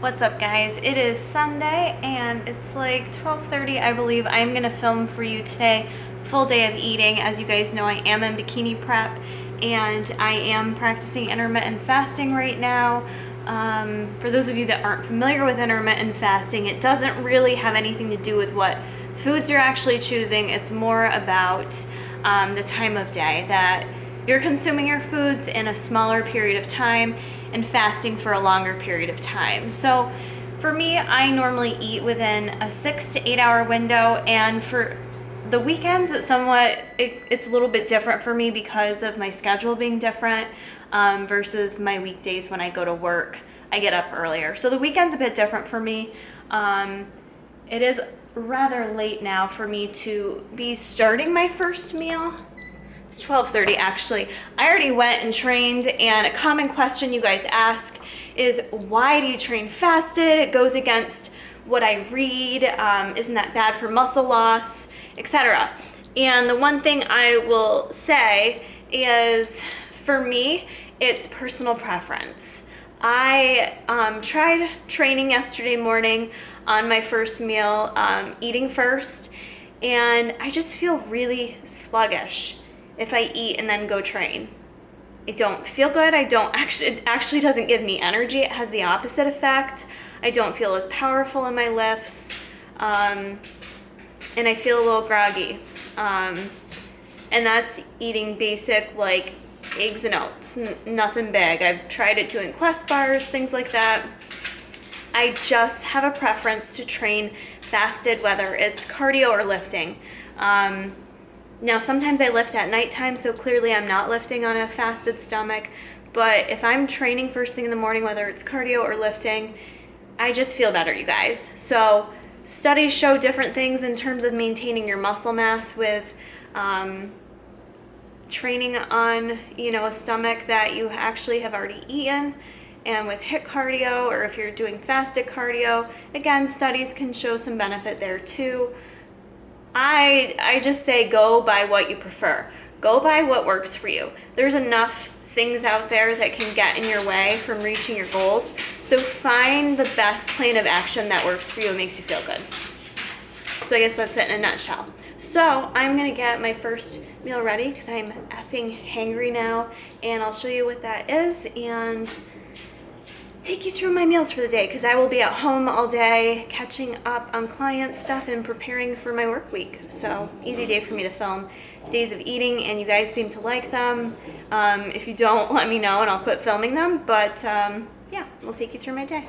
What's up, guys? It is Sunday and it's like 12:30, I believe. I'm gonna film for you today, full day of eating. As you guys know, I am in bikini prep and I am practicing intermittent fasting right now. For those of you that aren't familiar with intermittent fasting, it doesn't really have anything to do with what foods you're actually choosing. It's more about the time of day that you're consuming your foods in a smaller period of time and fasting for a longer period of time. So for me, I normally eat within a 6 to 8 hour window, and for the weekends it's a little bit different for me because of my schedule being different versus my weekdays when I go to work. I get up earlier. So the weekend's a bit different for me. It is rather late now for me to be starting my first meal. It's 12:30 actually. I already went and trained, and a common question you guys ask is, why do you train fasted? It goes against what I read. Isn't that bad for muscle loss, etc.? And the one thing I will say is, for me, it's personal preference. I tried training yesterday morning on my first meal, eating first, and I just feel really sluggish if I eat and then go train. I don't feel good. It actually doesn't give me energy. It has the opposite effect. I don't feel as powerful in my lifts, and I feel a little groggy. And that's eating basic, like eggs and oats, nothing big. I've tried it doing Quest bars, things like that. I just have a preference to train fasted, whether it's cardio or lifting. Now, sometimes I lift at nighttime, so clearly I'm not lifting on a fasted stomach. But if I'm training first thing in the morning, whether it's cardio or lifting, I just feel better, you guys. So studies show different things in terms of maintaining your muscle mass with training on, a stomach that you actually have already eaten, and with HIIT cardio, or if you're doing fasted cardio. Again, studies can show some benefit there too. I just say go by what you prefer. Go by what works for you. There's enough things out there that can get in your way from reaching your goals. So find the best plan of action that works for you and makes you feel good. So I guess that's it in a nutshell. So I'm gonna get my first meal ready because I'm effing hangry now, and I'll show you what that is and take you through my meals for the day, because I will be at home all day catching up on client stuff and preparing for my work week. So easy day for me to film days of eating, and you guys seem to like them. If you don't, let me know and I'll quit filming them. But yeah, I'll take you through my day.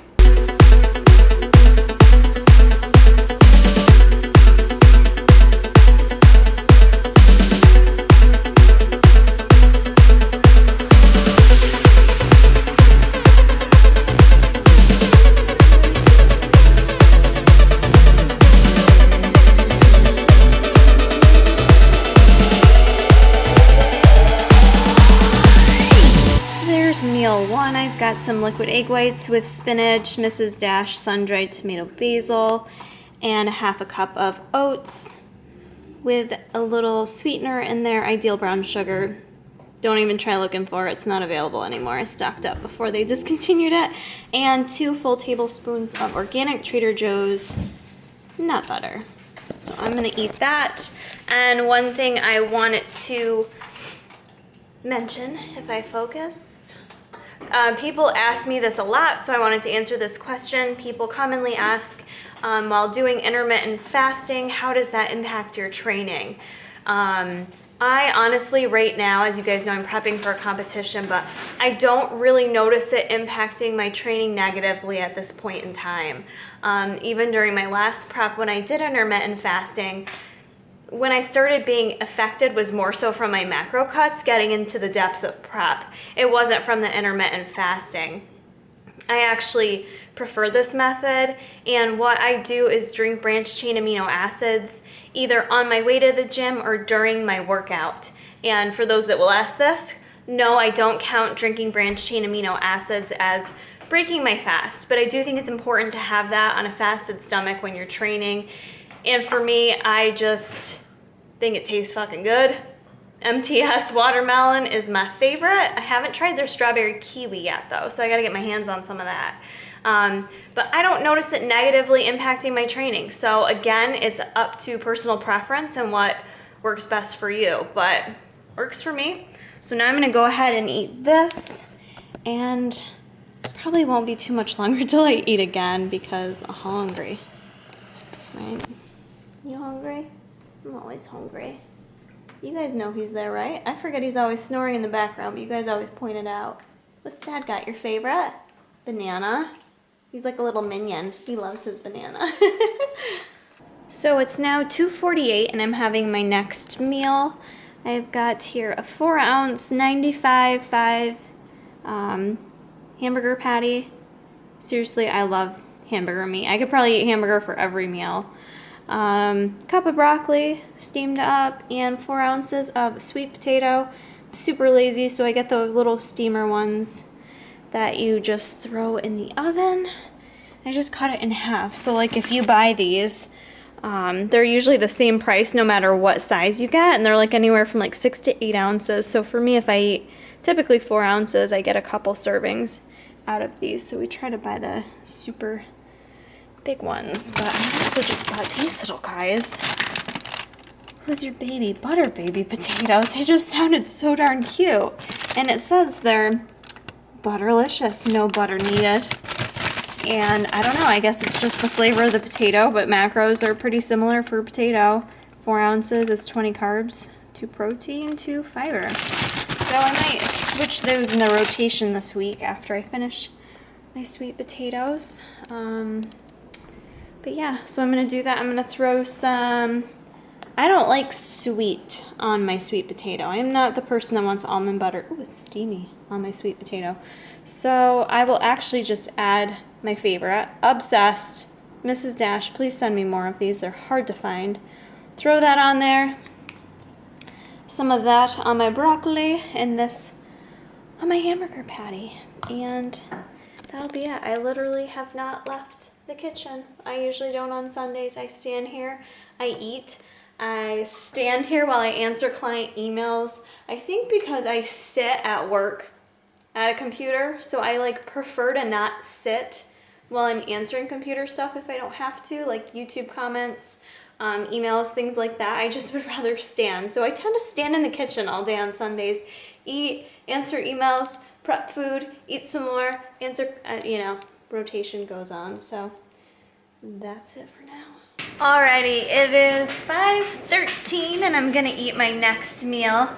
Meal one, I've got some liquid egg whites with spinach, Mrs. Dash sun-dried tomato basil, and a half a cup of oats with a little sweetener in there, ideal brown sugar. Don't even try looking for it, it's not available anymore. I stocked up before they discontinued it. And 2 full tablespoons of organic Trader Joe's nut butter. So I'm gonna eat that. And one thing I wanted to mention, if I focus, people ask me this a lot, so I wanted to answer this question. People commonly ask, while doing intermittent fasting, how does that impact your training? I honestly, right now, as you guys know, I'm prepping for a competition, but I don't really notice it impacting my training negatively at this point in time. Even during my last prep, when I did intermittent fasting, when I started being affected was more so from my macro cuts getting into the depths of prep. It wasn't from the intermittent fasting. I actually prefer this method, and what I do is drink branched chain amino acids either on my way to the gym or during my workout. And for those that will ask this, no, I don't count drinking branched chain amino acids as breaking my fast, but I do think it's important to have that on a fasted stomach when you're training. And for me, I just think it tastes fucking good, MTS watermelon is my favorite. I haven't tried their strawberry kiwi yet though, so I gotta get my hands on some of that. But I don't notice it negatively impacting my training. So again, it's up to personal preference and what works best for you, but works for me. So now I'm gonna go ahead and eat this, and probably won't be too much longer till I eat again because I'm hungry, right? You hungry? I'm always hungry. You guys know he's there, right? I forget he's always snoring in the background, but you guys always point it out. What's Dad got? Your favorite? Banana. He's like a little minion. He loves his banana. So it's now 2:48 and I'm having my next meal. I've got here a 4-ounce 95.5 hamburger patty. Seriously, I love hamburger meat. I could probably eat hamburger for every meal. Cup of broccoli steamed up, and 4 ounces of sweet potato. I'm super lazy, so I get the little steamer ones that you just throw in the oven. I just cut it in half. So like if you buy these, they're usually the same price no matter what size you get, and they're like anywhere from like 6 to 8 ounces. So for me, if I eat typically 4 ounces, I get a couple servings out of these. So we try to buy the super big ones, but I also just bought these little guys. Who's your baby? Butter baby potatoes. They just sounded so darn cute. And it says they're butterlicious, no butter needed. And I don't know, I guess it's just the flavor of the potato, but macros are pretty similar for potato. 4 ounces is 20 carbs, 2 protein, 2 fiber. So I might switch those in the rotation this week after I finish my sweet potatoes. But yeah, so I'm gonna do that. I'm gonna throw some, I don't like sweet on my sweet potato. I am not the person that wants almond butter. Ooh, it's steamy on my sweet potato. So I will actually just add my favorite, Obsessed, Mrs. Dash. Please send me more of these. They're hard to find. Throw that on there. Some of that on my broccoli, and this on my hamburger patty. And that'll be it. I literally have not left the kitchen. I usually don't on Sundays. I stand here, I eat, I stand here while I answer client emails. I think because I sit at work at a computer, so I like prefer to not sit while I'm answering computer stuff if I don't have to, like YouTube comments, emails, things like that. I just would rather stand. So I tend to stand in the kitchen all day on Sundays, eat, answer emails, prep food, eat some more, answer, rotation goes on. So that's it for now. Alrighty, it is 5:13 and I'm gonna eat my next meal.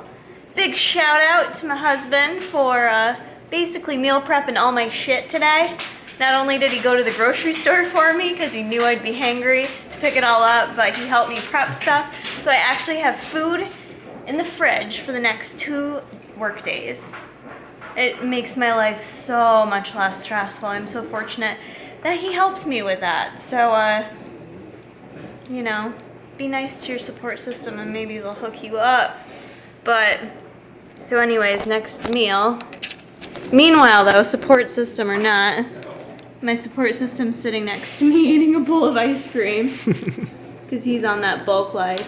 Big shout out to my husband for basically meal prepping all my shit today. Not only did he go to the grocery store for me because he knew I'd be hangry to pick it all up, but he helped me prep stuff. So I actually have food in the fridge for the next 2 work days. It makes my life so much less stressful. I'm so fortunate that he helps me with that. So, be nice to your support system and maybe they'll hook you up. But, so anyways, next meal. Meanwhile though, support system or not, my support system's sitting next to me eating a bowl of ice cream. Because he's on that bulk life.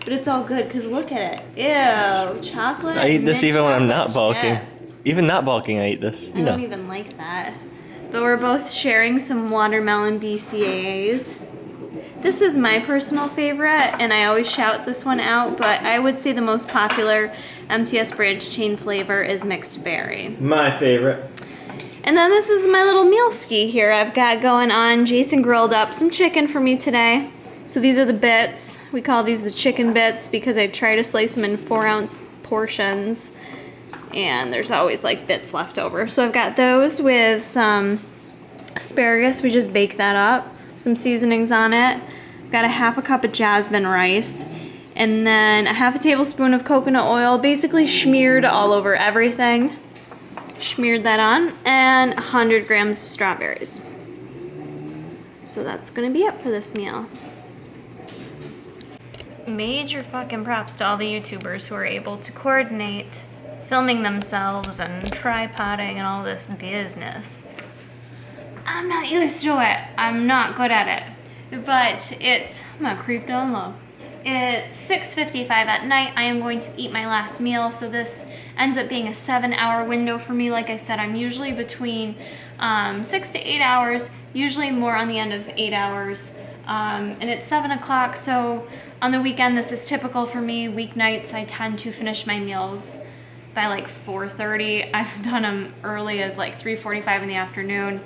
But it's all good because look at it. Ew, chocolate. I eat this even when I'm not bulking. Shit. Even not bulking, I eat this. I don't even like that. But we're both sharing some watermelon BCAAs. This is my personal favorite, and I always shout this one out, but I would say the most popular MTS branch chain flavor is mixed berry. My favorite. And then this is my little meal ski here I've got going on. Jason grilled up some chicken for me today. So these are the bits. We call these the chicken bits because I try to slice them in 4-ounce portions. And there's always like bits left over. So I've got those with some asparagus. We just bake that up. Some seasonings on it. I've got a 1/2 cup of jasmine rice. And then a 1/2 tablespoon of coconut oil, basically smeared all over everything. Smeared that on. And 100 grams of strawberries. So that's gonna be it for this meal. Major fucking props to all the YouTubers who are able to coordinate filming themselves and tripoding and all this business. I'm not used to it. I'm not good at it. But I'm gonna creep down low. It's 6:55 at night. I am going to eat my last meal, so this ends up being a 7-hour window for me. Like I said, I'm usually between 6 to 8 hours, usually more on the end of 8 hours. And it's 7 o'clock, so on the weekend this is typical for me. Weeknights I tend to finish my meals by like 4:30. I've done them early as like 3:45 in the afternoon.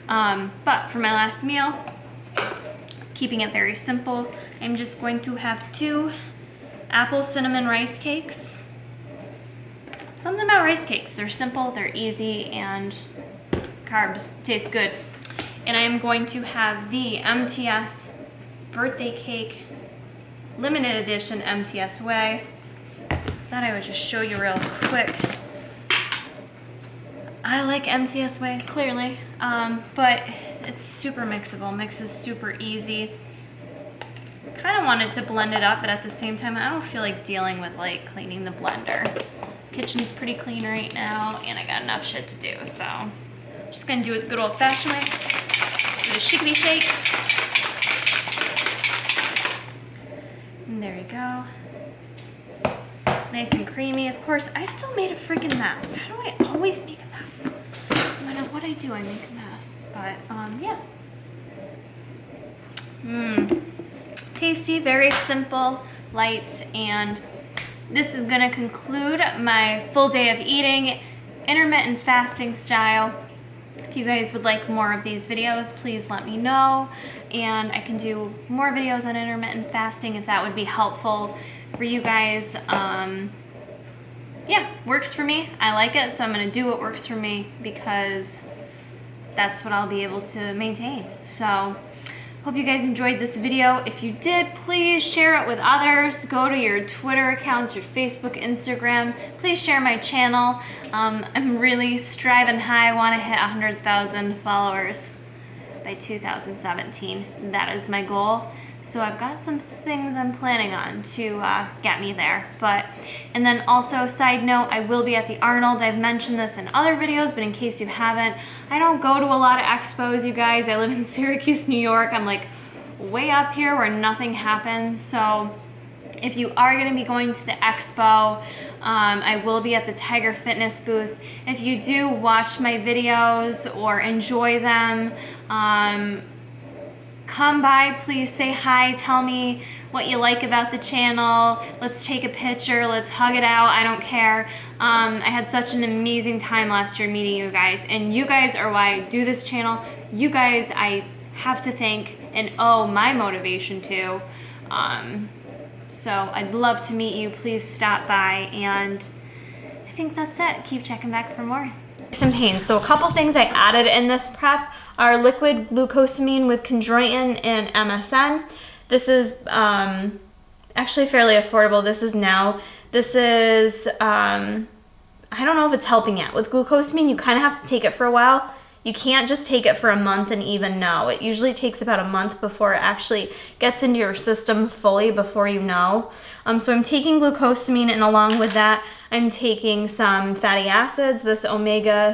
But for my last meal, keeping it very simple, I'm just going to have 2 apple cinnamon rice cakes. Something about rice cakes, they're simple, they're easy, and carbs taste good. And I am going to have the MTS birthday cake, limited edition MTS Way. Thought I would just show you real quick. I like MTS Way, clearly, but it's super mixable. Mix is super easy. Kind of wanted to blend it up, but at the same time, I don't feel like dealing with like cleaning the blender. Kitchen's pretty clean right now, and I got enough shit to do, so I'm just gonna do it the good old-fashioned way. Give it a shakety shake. And there you go. Nice and creamy. Of course, I still made a freaking mess. How do I always make a mess? No matter what I do, I make a mess. But, yeah. Tasty, very simple, light, and this is gonna conclude my full day of eating, intermittent fasting style. If you guys would like more of these videos, please let me know, and I can do more videos on intermittent fasting if that would be helpful for you guys. Yeah, works for me. I like it, so I'm gonna do what works for me because that's what I'll be able to maintain. So, hope you guys enjoyed this video. If you did, please share it with others. Go to your Twitter accounts, your Facebook, Instagram. Please share my channel. I'm really striving high. I want to hit 100,000 followers by 2017. That is my goal. So I've got some things I'm planning on to get me there. And then also, side note, I will be at the Arnold. I've mentioned this in other videos, but in case you haven't, I don't go to a lot of expos, you guys. I live in Syracuse, New York. I'm like way up here where nothing happens. So if you are going to be going to the expo, I will be at the Tiger Fitness booth. If you do watch my videos or enjoy them, come by, please say hi, tell me what you like about the channel. Let's take a picture, let's hug it out, I don't care. I had such an amazing time last year meeting you guys, and you guys are why I do this channel. You guys I have to thank and owe my motivation to. So I'd love to meet you. Please stop by, and I think that's it. Keep checking back for more. Some pain. So a couple things I added in this prep are liquid glucosamine with chondroitin and MSM. This is actually fairly affordable. This is, I don't know if it's helping yet. With glucosamine, you kind of have to take it for a while. You can't just take it for a month and even know. It usually takes about a month before it actually gets into your system fully before you know. So I'm taking glucosamine, and along with that, I'm taking some fatty acids, this omega